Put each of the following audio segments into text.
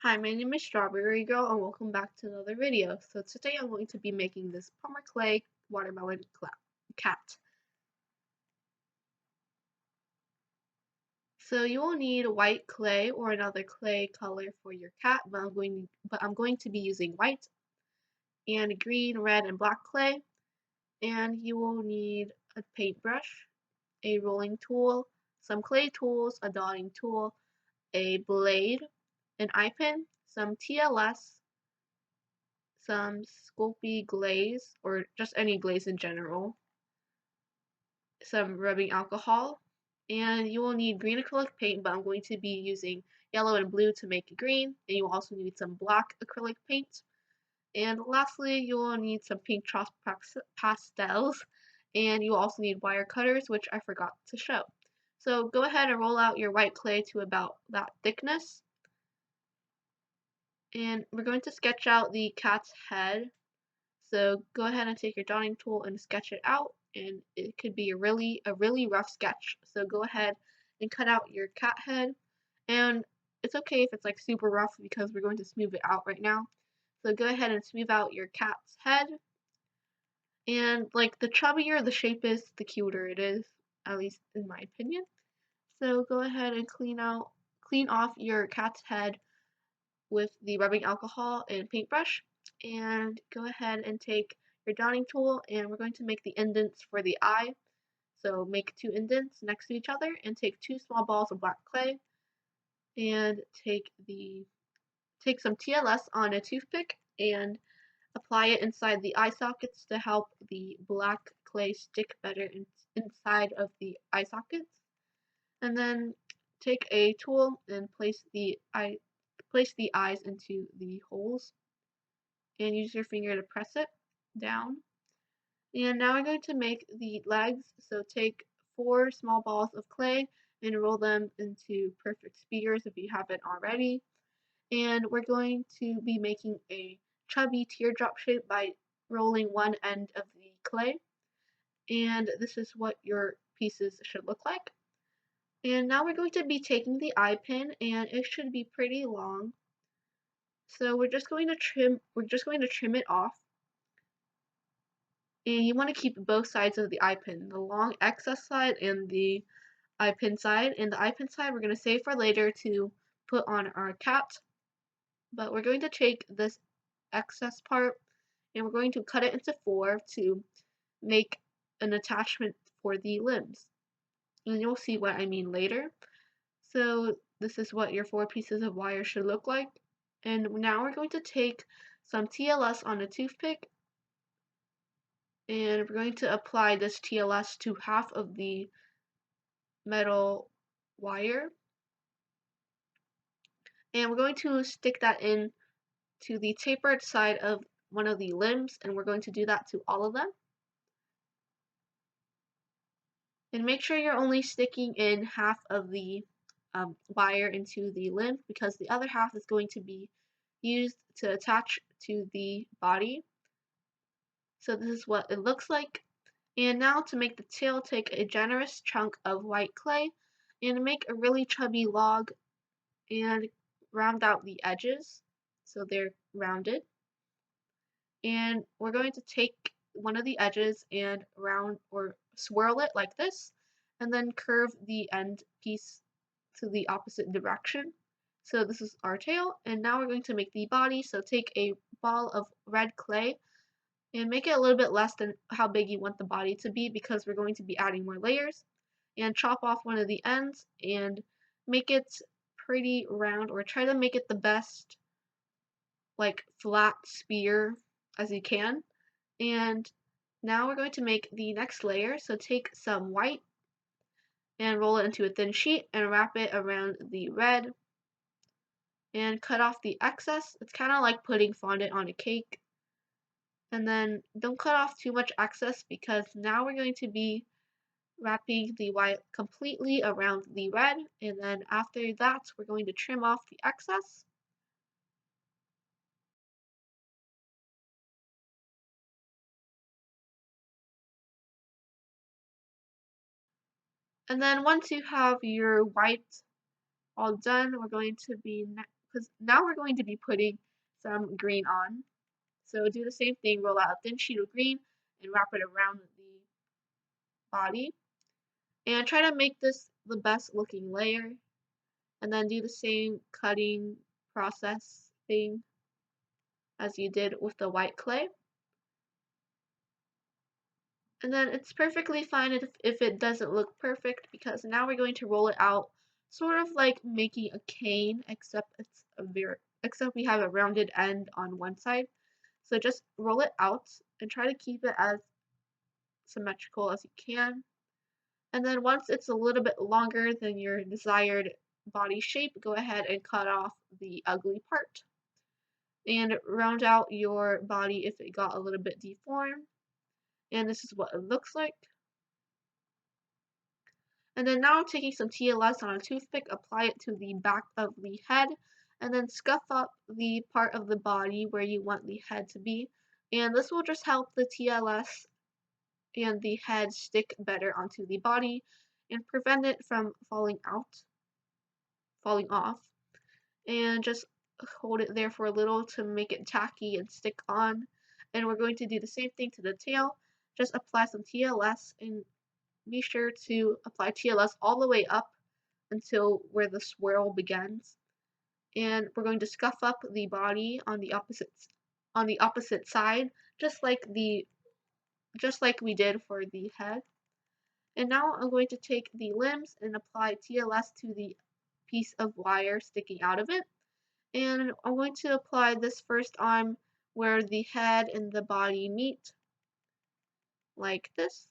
Hi, my name is StrawberryGirl and welcome back to another video. So today I'm going to be making this Polymer clay watermelon cat. So you will need white clay or another clay color for your cat, but I'm going to be using white and green, red, and black clay. And you will need a paintbrush, a rolling tool, some clay tools, a dotting tool, a blade, an eye pin, some TLS, some Sculpey glaze, or just any glaze in general, some rubbing alcohol, and you will need green acrylic paint, but I'm going to be using yellow and blue to make green, and you will also need some black acrylic paint. And lastly, you will need some pink chalk pastels, and you will also need wire cutters, which I forgot to show. So go ahead and roll out your white clay to about that thickness. And we're going to sketch out the cat's head. So go ahead and take your dotting tool and sketch it out, and it could be a really rough sketch. So go ahead and cut out your cat head, and it's okay if it's like super rough because we're going to smooth it out right now. So go ahead and smooth out your cat's head, and like the chubbier the shape is, the cuter it is, at least in my opinion. So go ahead and clean off your cat's head with the rubbing alcohol and paintbrush, and go ahead and take your dotting tool, and we're going to make the indents for the eye. So make two indents next to each other and take two small balls of black clay and take some TLS on a toothpick and apply it inside the eye sockets to help the black clay stick better inside of the eye sockets. And then take a tool and place the eyes into the holes and use your finger to press it down. And now we're going to make the legs. So take 4 small balls of clay and roll them into perfect spheres if you haven't already. And we're going to be making a chubby teardrop shape by rolling one end of the clay. And this is what your pieces should look like. And now we're going to be taking the eye pin, and it should be pretty long. So we're just going to trim it off. And you want to keep both sides of the eye pin, the long excess side and the eye pin side. And the eye pin side we're going to save for later to put on our cat. But we're going to take this excess part and we're going to cut it into 4 to make an attachment for the limbs. And you'll see what I mean later. So this is what your 4 pieces of wire should look like. And now we're going to take some TLS on a toothpick, and we're going to apply this TLS to half of the metal wire, and we're going to stick that in to the tapered side of one of the limbs, and we're going to do that to all of them. And make sure you're only sticking in half of the wire into the limb, because the other half is going to be used to attach to the body. So this is what it looks like. And now to make the tail, take a generous chunk of white clay and make a really chubby log and round out the edges so they're rounded. And we're going to take one of the edges and round or swirl it like this, and then curve the end piece to the opposite direction. So this is our tail, and now we're going to make the body. So take a ball of red clay and make it a little bit less than how big you want the body to be, because we're going to be adding more layers, and chop off one of the ends and make it pretty round, or try to make it the best like flat sphere as you can. And now we're going to make the next layer. So take some white and roll it into a thin sheet and wrap it around the red and cut off the excess. It's kind of like putting fondant on a cake. And then don't cut off too much excess, because now we're going to be wrapping the white completely around the red, and then after that we're going to trim off the excess. And then once you have your white all done, we're going to be because now we're going to be putting some green on. So do the same thing, roll out a thin sheet of green and wrap it around the body. And try to make this the best looking layer. And then do the same cutting process thing as you did with the white clay. And then it's perfectly fine if it doesn't look perfect, because now we're going to roll it out sort of like making a cane, except except we have a rounded end on one side. So just roll it out and try to keep it as symmetrical as you can. And then once it's a little bit longer than your desired body shape, go ahead and cut off the ugly part. And round out your body if it got a little bit deformed. And this is what it looks like. And then now taking some TLS on a toothpick, apply it to the back of the head, and then scuff up the part of the body where you want the head to be. And this will just help the TLS and the head stick better onto the body and prevent it from falling off. And just hold it there for a little to make it tacky and stick on. And we're going to do the same thing to the tail. Just apply some TLS and be sure to apply TLS all the way up until where the swirl begins. And we're going to scuff up the body on the opposite side, just like we did for the head. And now I'm going to take the limbs and apply TLS to the piece of wire sticking out of it. And I'm going to apply this first arm where the head and the body meet, like this.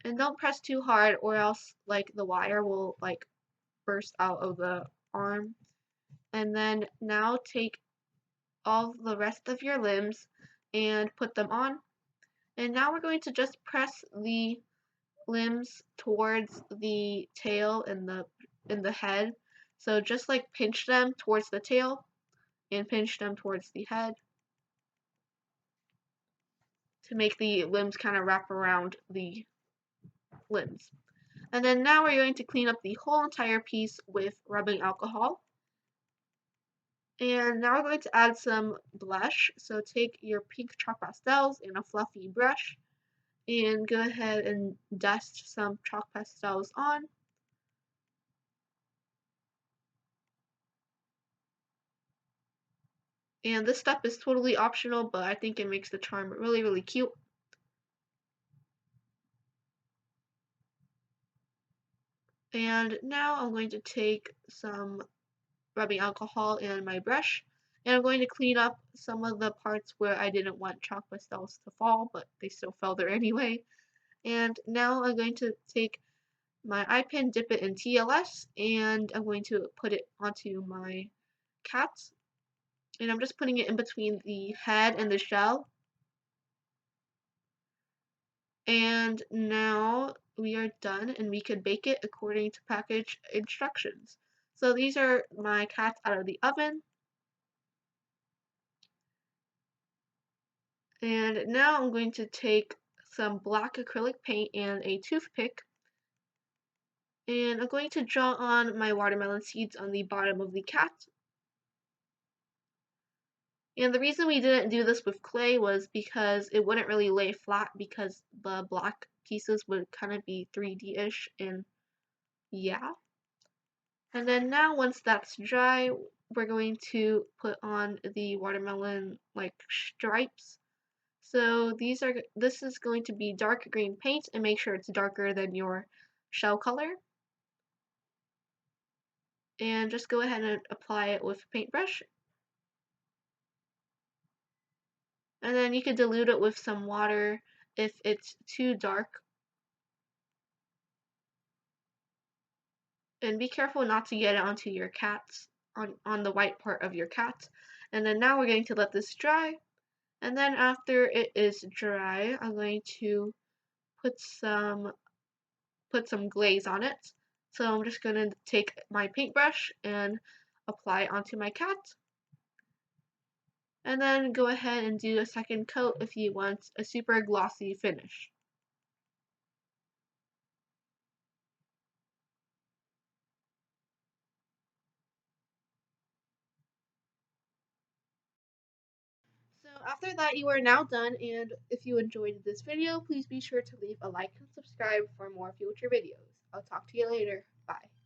And don't press too hard or else like the wire will like burst out of the arm. And then now take all the rest of your limbs and put them on. And now we're going to just press the limbs towards the tail and the head. So just like pinch them towards the tail and pinch them towards the head to make the limbs kind of wrap around the limbs. And then now we're going to clean up the whole entire piece with rubbing alcohol. And now we're going to add some blush. So take your pink chalk pastels and a fluffy brush and go ahead and dust some chalk pastels on. And this step is totally optional, but I think it makes the charm really, really cute. And now I'm going to take some rubbing alcohol and my brush, and I'm going to clean up some of the parts where I didn't want chalk pastels to fall, but they still fell there anyway. And now I'm going to take my eye pin, dip it in TLS, and I'm going to put it onto my cat. And I'm just putting it in between the head and the shell. And now we are done, and we can bake it according to package instructions. So these are my cats out of the oven. And now I'm going to take some black acrylic paint and a toothpick. And I'm going to draw on my watermelon seeds on the bottom of the cat. And the reason we didn't do this with clay was because it wouldn't really lay flat, because the black pieces would kind of be 3D-ish, and yeah. And then now once that's dry, we're going to put on the watermelon like stripes. So this is going to be dark green paint, and make sure it's darker than your shell color. And just go ahead and apply it with a paintbrush. And then you could dilute it with some water if it's too dark. And be careful not to get it onto your cats, on the white part of your cat. And then now we're going to let this dry. And then after it is dry, I'm going to put some glaze on it. So I'm just going to take my paintbrush and apply it onto my cat. And then go ahead and do a second coat if you want a super glossy finish. after that, you are now done, and if you enjoyed this video, please be sure to leave a like and subscribe for more future videos. I'll talk to you later. Bye.